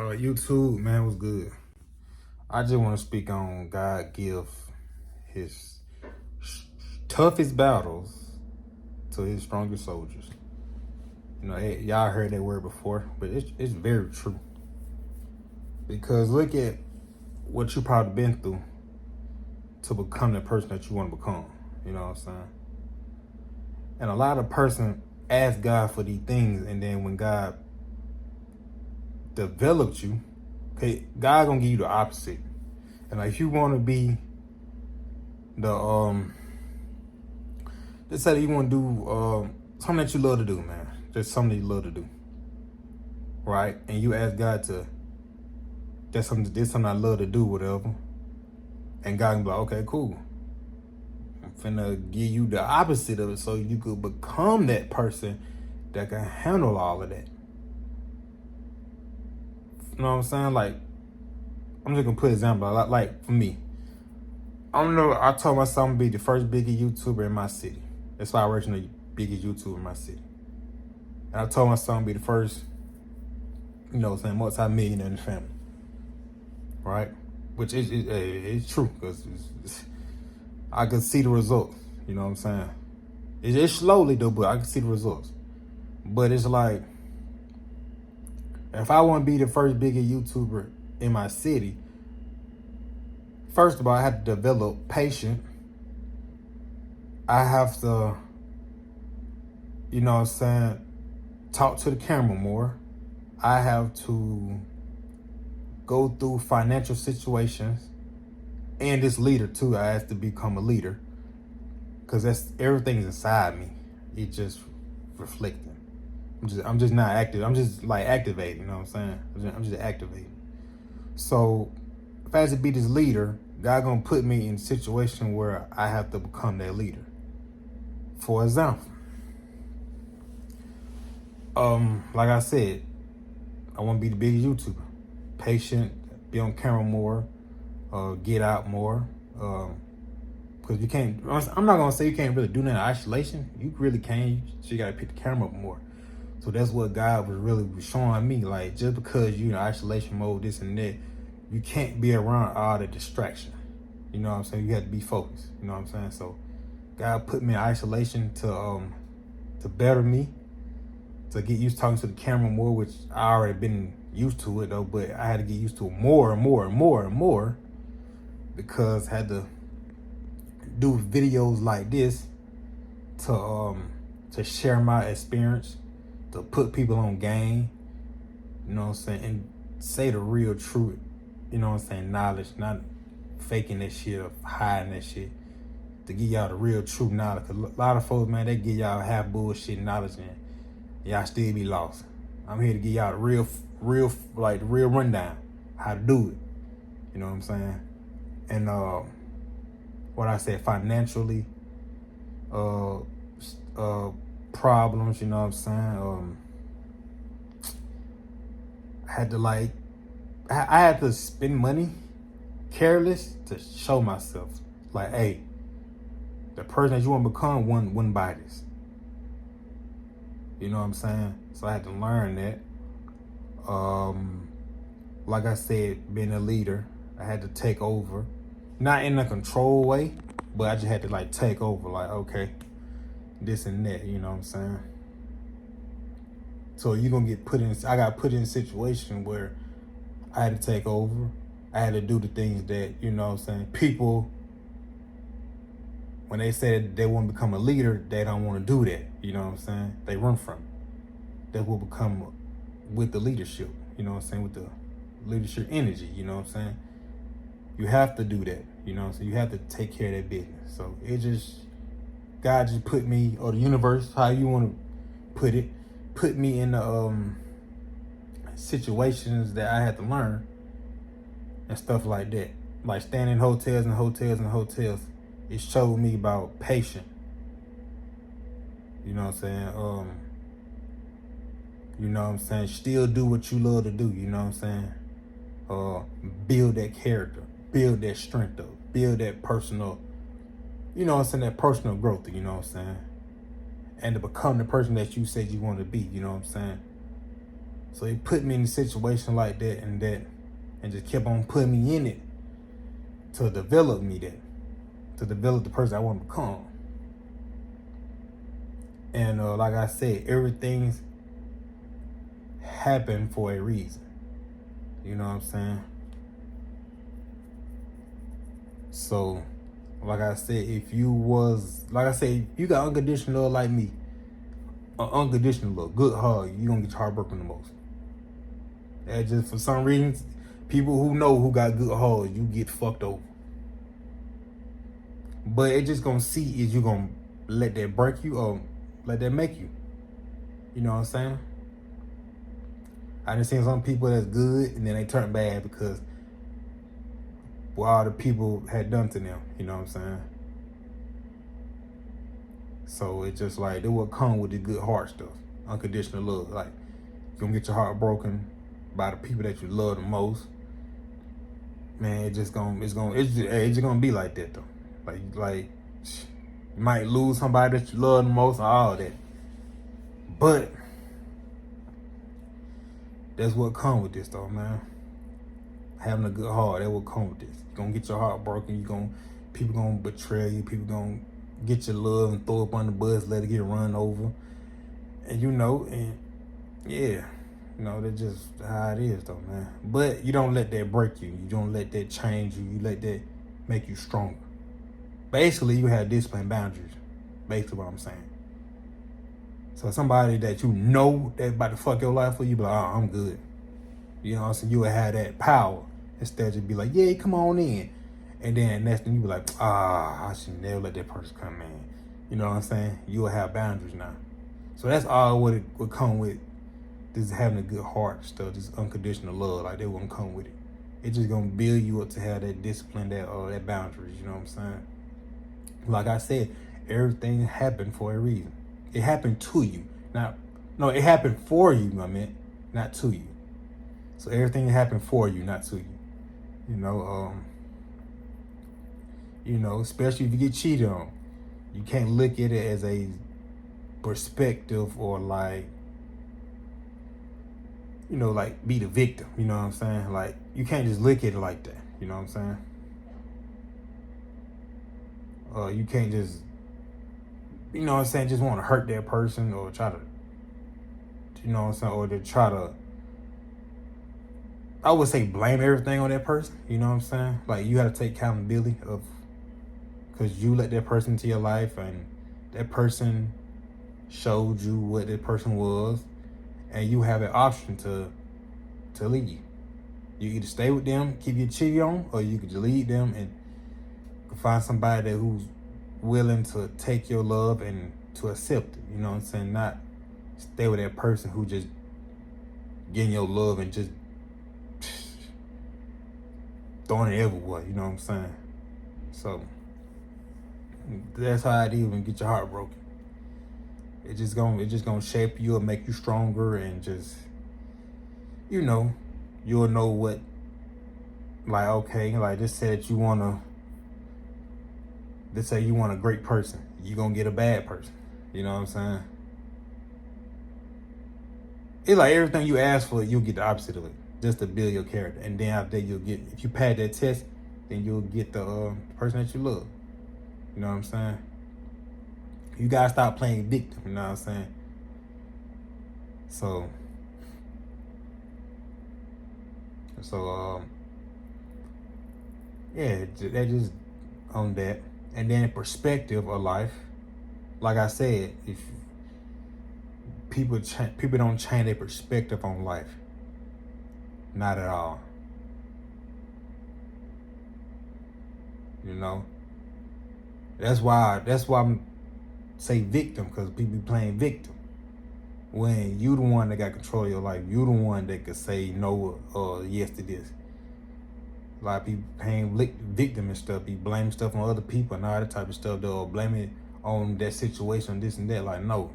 YouTube, man, was good. I just want to speak on God give his toughest battles to his strongest soldiers. You know, y'all heard that word before, but it's very true. Because look at what you probably been through to become the person that you want to become. You know what I'm saying? And a lot of person ask God for these things, and then when God developed you, okay, God gonna give you the opposite. And like, if you want to be the let's say that you want to do something that you love to do, man, just something that you love to do, right? And you ask God to, this something I love to do, whatever, and God can be like, okay, cool, I'm finna give you the opposite of it so you could become that person that can handle all of that. You know what I'm saying? Like, I'm just gonna put an example. Like for me, I don't know. I told myself I'm gonna be the first biggest YouTuber in my city. That's why I originally biggest YouTuber in my city. And I told myself I'm gonna be the first, you know, saying multi-millionaire in the family, right? Which is true, because I can see the results. You know what I'm saying? It's slowly though, but I can see the results. But it's like, if I want to be the first biggest YouTuber in my city, first of all, I have to develop patience. I have to, you know what I'm saying, talk to the camera more. I have to go through financial situations. And this leader too, I have to become a leader. Because that's, everything's inside me. It's just reflecting. I'm just not active. I'm just like activating, you know what I'm saying? I'm just activating. So if I have to be this leader, God gonna put me in a situation where I have to become that leader. For example, like I said, I want to be the biggest YouTuber. Patient, be on camera more, get out more. Because you can't, I'm not gonna say you can't really do that in isolation. You really can. You gotta pick the camera up more. So that's what God was really showing me. Like, just because you're in isolation mode, this and that, you can't be around all the distraction. You know what I'm saying? You have to be focused. You know what I'm saying? So God put me in isolation to better me, to get used to talking to the camera more, which I already been used to it though, but I had to get used to it more and more and more and more, because I had to do videos like this to share my experience, to put people on game, you know what I'm saying, and say the real truth, you know what I'm saying, knowledge, not faking that shit or hiding that shit, to give y'all the real true knowledge. Cause a lot of folks, man, they give y'all half bullshit knowledge and y'all still be lost. I'm here to give y'all the real rundown, how to do it, you know what I'm saying? And what I said, financially, problems, you know what I'm saying? I had to spend money careless to show myself, like, hey, the person that you want to become wouldn't buy this. You know what I'm saying? So I had to learn that. Like I said, being a leader, I had to take over. Not in a control way, but I just had to like take over, like, okay, this and that, you know what I'm saying? So you're gonna get I got put in a situation where I had to take over. I had to do the things that, you know what I'm saying, people, when they say that they want to become a leader, they don't want to do that, you know what I'm saying? They run from it. That will become with the leadership, you know what I'm saying, with the leadership energy, you know what I'm saying? You have to do that, you know what I'm saying? You have to take care of that business. So God just put me, or the universe, how you want to put me in the situations that I had to learn and stuff like that. Like staying in hotels and hotels and hotels. It showed me about patience. You know what I'm saying? You know what I'm saying? Still do what you love to do, you know what I'm saying? Build that character, build that strength up, build that personal, you know what I'm saying, that personal growth, you know what I'm saying? And to become the person that you said you want to be, you know what I'm saying? So he put me in a situation like that and just kept on putting me in it to develop me to develop the person I want to become. And like I said, everything's happened for a reason. You know what I'm saying? So, like I said, if you got unconditional love like me, unconditional love, good hug, you gonna get your heart broken the most. And just for some reason, people who know who got good hugs, you get fucked over. But it just gonna see is you gonna let that break you or let that make you. You know what I'm saying? I done seen some people that's good and then they turn bad because what all the people had done to them. You know what I'm saying? So it's just like, it will come with the good heart stuff. Unconditional love. Like, you're gonna get your heart broken by the people that you love the most. Man, it's just gonna be like that though. Like you might lose somebody that you love the most and all that. But that's what come with this though, man. Having a good heart, that will come with this. You're gonna get your heart broken, people gonna betray you, people gonna get your love and throw up on the bus, let it get run over. And yeah, that's just how it is though, man. But you don't let that break you. You don't let that change you. You let that make you stronger. Basically, you have discipline boundaries. Basically what I'm saying. So somebody that you know that's about to fuck your life for, you be like, oh, I'm good. You know what I'm saying? You would have that power instead of just be like, yeah, come on in. And then next thing you be like, I should never let that person come in. You know what I'm saying? You will have boundaries now. So that's all what it would come with. This having a good heart stuff, this unconditional love, like they wouldn't come with it. It's just gonna build you up to have that discipline, that boundaries, you know what I'm saying? Like I said, everything happened for a reason. It happened to you. It happened for you, I meant, not to you. So everything happened for you, not to you. Especially if you get cheated on. You can't look at it as a perspective or like be the victim, you know what I'm saying? Like, you can't just look at it like that, you know what I'm saying? You can't just, just want to hurt that person or try to, or to try to, I would say, blame everything on that person, you know what I'm saying? Like, you got to take accountability because you let that person into your life and that person showed you what that person was, and you have an option to leave. You either stay with them, keep your cheat on, or you could just leave them and find somebody who's willing to take your love and to accept it. You know what I'm saying? Not stay with that person who just getting your love and just throwing it everywhere. You know what I'm saying? So that's how it is when you get your heart broken. It's just gonna shape you and make you stronger, and just you'll know what, like, okay, like just say that you want a great person, you're gonna get a bad person. You know what I'm saying? It's like everything you ask for, you'll get the opposite of it, just to build your character. And then after that, you'll get, if you pass that test, then you'll get the person that you love. You know what I'm saying? You gotta stop playing victim, you know what I'm saying? So yeah, that just on that. And then perspective of life, like I said, if people don't change their perspective on life, not at all. That's why I'm say victim, because people be playing victim. When you the one that got control of your life, you the one that could say no or yes to this. A lot of people playing victim and stuff, be blaming stuff on other people and all that type of stuff. They'll blame it on that situation, this and that. Like, no.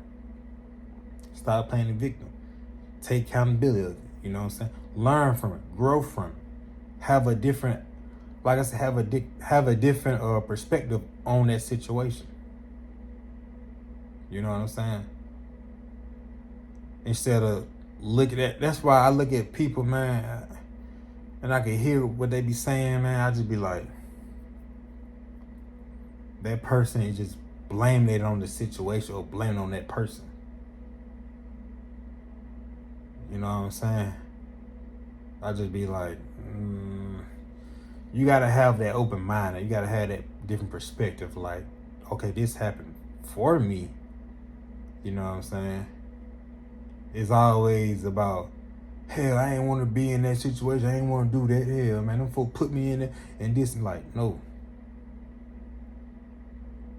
Stop playing the victim. Take accountability. You know what I'm saying? Learn from it. Grow from it. Have a different, like I said, have a different perspective on that situation. You know what I'm saying? Instead of look at that. That's why I look at people, man, and I can hear what they be saying, man. I just be like, that person is just blaming it on the situation or blaming on that person. You know what I'm saying? I just be like, you gotta have that open mind. You gotta have that different perspective. Like, okay, this happened for me. You know what I'm saying? It's always about, hell, I ain't want to be in that situation. I ain't want to do that. Hell, man, them folk put me in it and this and like, no.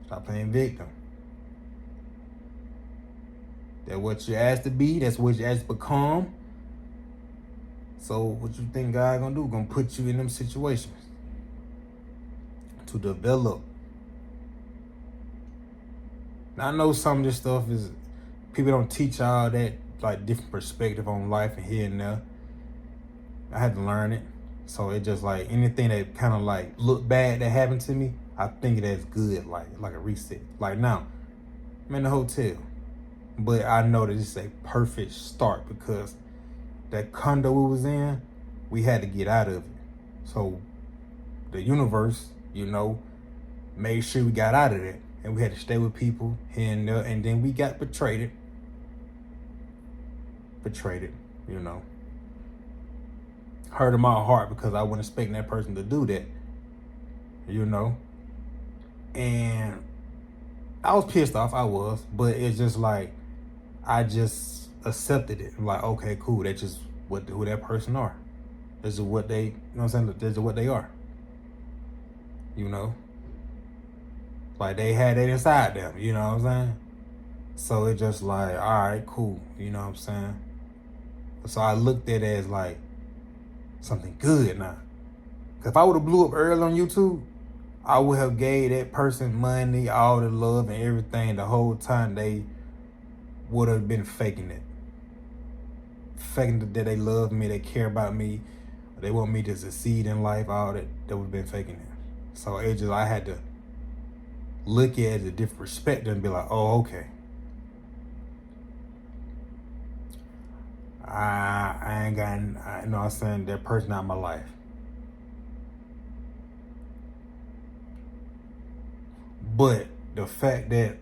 Stop playing victim. That's what you're asked to be. That's what you're asked to become. So what you think God gonna do? Gonna put you in them situations to develop. Now I know some of this stuff is, people don't teach all that, like different perspective on life and here and there. I had to learn it. So it just like anything that kind of like look bad that happened to me, I think it as good, like a reset. Like now, I'm in the hotel, but I know that it's a perfect start because that condo we was in, we had to get out of it. So the universe, you know, made sure we got out of it. And we had to stay with people here and there. And then we got betrayed, you know. Hurt in my heart because I wasn't expecting that person to do that, you know. And I was pissed off, but it's just like, I just accepted it. I'm like, okay, cool. That's just who that person are. This is what they, you know what I'm saying? This is what they are. You know? Like they had it inside them, you know what I'm saying? So it just like, all right, cool. You know what I'm saying? So I looked at it as like something good now. Cause if I would have blew up early on YouTube, I would have gave that person money, all the love and everything the whole time. They would have been faking it. Faking that they love me, they care about me, they want me to succeed in life, all that, they would have been faking it. So it just, I had to look at it as a different perspective and be like, oh, okay. I ain't got, you know what I'm saying, that person out of my life. But the fact that,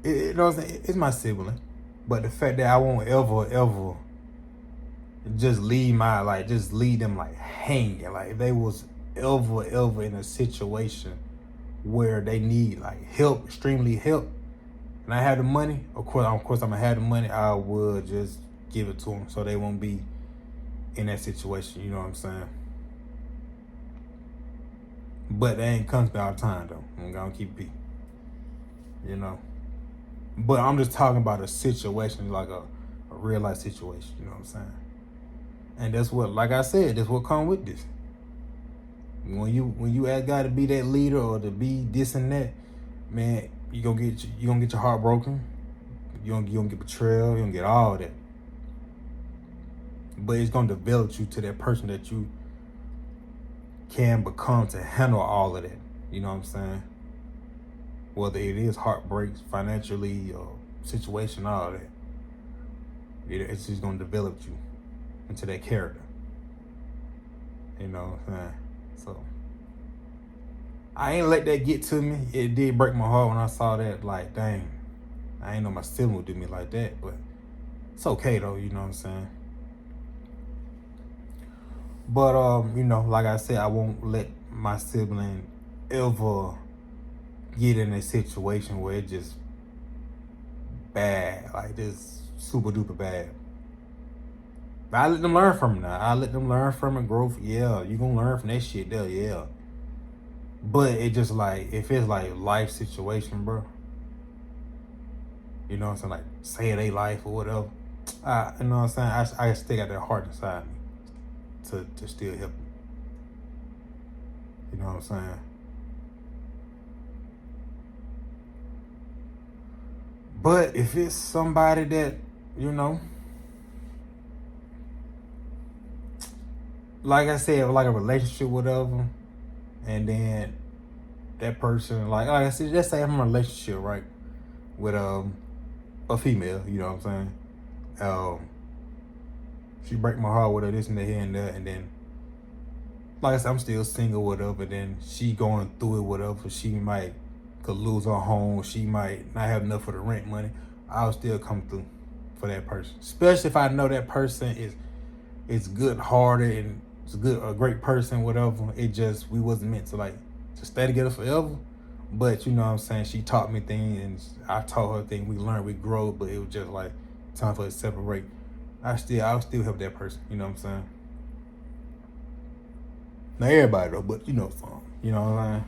you know what I'm saying, it's my sibling. But the fact that I won't ever just leave them like hanging. Like if they was ever in a situation where they need like help, extremely help, and I have the money, of course I'm gonna have the money, I would just give it to them so they won't be in that situation, you know what I'm saying? But they ain't comes all the time though. I'm gonna keep it, you know. But I'm just talking about a situation, like a real life situation, you know what I'm saying? And that's what, like I said, that's what come with this. When you ask God to be that leader or to be this and that, man, you gonna get your heart broken. You gonna get betrayal. You gonna get all that. But it's gonna develop you to that person that you can become to handle all of that. You know what I'm saying? Whether it is heartbreaks, financially, or situation, all that. It's just gonna develop you into that character. You know what I'm saying? So I ain't let that get to me. It did break my heart when I saw that. Like, dang, I ain't know my sibling would do me like that. But it's okay though, you know what I'm saying? But you know, like I said, I won't let my sibling ever get in a situation where it's just bad, like this super duper bad. But I let them learn from it now. I let them learn from it, growth. Yeah, you gonna learn from that shit there, yeah. But it just like, if it's like life situation, bro, you know what I'm saying, like say they life or whatever, you know what I'm saying, I still got that heart inside me to still help them. You know what I'm saying? But if it's somebody that, you know, like I said, like a relationship, whatever, and then that person, like I said, let's say I'm in a relationship, right, with a female, you know what I'm saying? She break my heart with her this and that here and that, and then like I said, I'm still single, whatever. Then she going through it, whatever. She could lose her home. She might not have enough for the rent money. I'll still come through for that person, especially if I know that person is good hearted and is a great person, whatever. It just, we wasn't meant to stay together forever. But you know what I'm saying, she taught me things and I taught her things. We learned, we grow, but it was just like time for us to separate. I'll still help that person, you know what I'm saying? Not everybody though, but you know some. You know what I'm saying?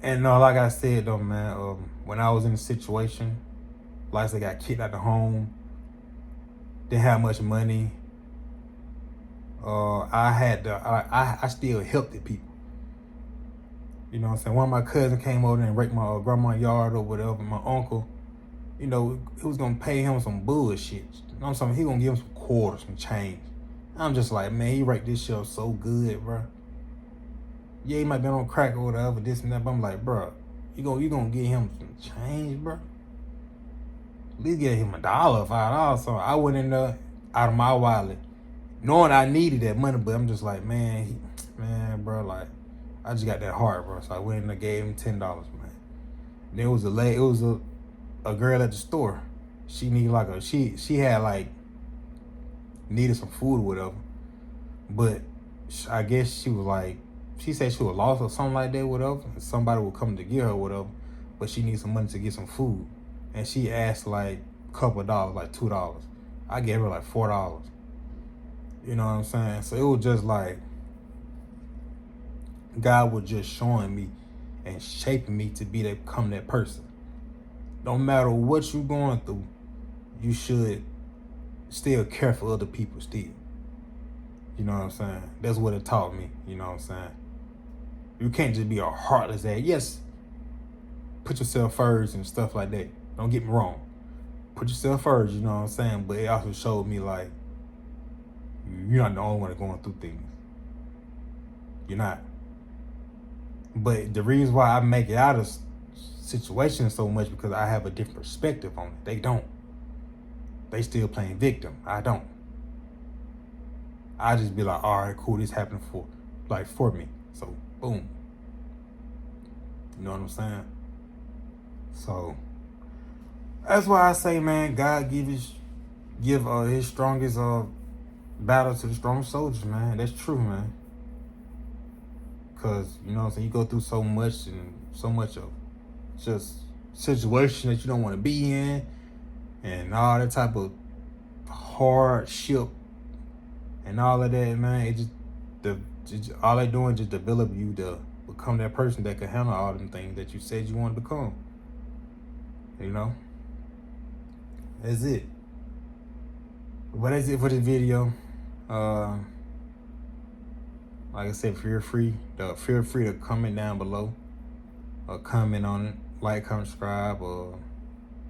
And like I said though, man, when I was in a situation, like I said, got kicked out the home, didn't have much money. I still helped the people. You know what I'm saying? One of my cousins came over and raped my grandma's yard or whatever. My uncle, you know, he was gonna pay him some bullshit. You know what I'm saying? He gonna give him some quarters, some change. I'm just like, man, he raped this shit up so good, bro. Yeah, he might be on crack or whatever, this and that, but I'm like, bro, you gonna give him some change, bro? At least get him $1, $5. So I went in there out of my wallet, knowing I needed that money, but I'm just like, man, bro, like, I just got that heart, bro. So I went in there, gave him $10, man. There was a girl at the store. She needed she had needed some food or whatever, but I guess she said she was lost or something like that, whatever. Somebody would come to get her, whatever, but she needs some money to get some food, and she asked a couple of dollars, like $2. I gave her $4. You know what I'm saying? So it was just like God was just showing me and shaping me to become that person. No matter what you're going through, you should still care for other people still. You know what I'm saying? That's what it taught me. You know what I'm saying? You can't just be a heartless ass. Yes, put yourself first and stuff like that. Don't get me wrong. Put yourself first, you know what I'm saying? But it also showed me you're not the only one going through things. You're not. But the reason why I make it out of situations so much because I have a different perspective on it. They don't. They still playing victim. I don't. I just be like, all right, cool, this happened for me. So boom. You know what I'm saying? So that's why I say, man, God give his strongest battle to the strongest soldiers, man. That's true, man. Cause you know what I'm saying, you go through so much of just situation that you don't want to be in, and all that type of hardship and all of that, man. All they doing just develop you to become that person that can handle all them things that you said you want to become. You know, that's it. But that's it for this video. Like I said, feel free to comment down below or comment on it, like, comment, subscribe, or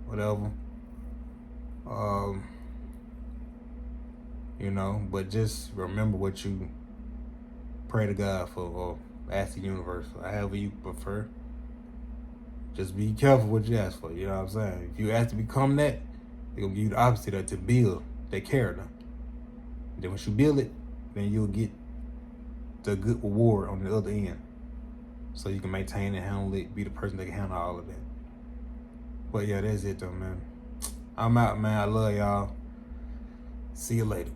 whatever. You know, but just remember what you pray to God for, or ask the universe, or however you prefer. Just be careful what you ask for, you know what I'm saying? If you ask to become that, they're gonna give you the opposite of to build that character. Then once you build it, then you'll get the good reward on the other end. So you can maintain and handle it, be the person that can handle all of that. But yeah, that's it though, man. I'm out, man. I love y'all. See you later.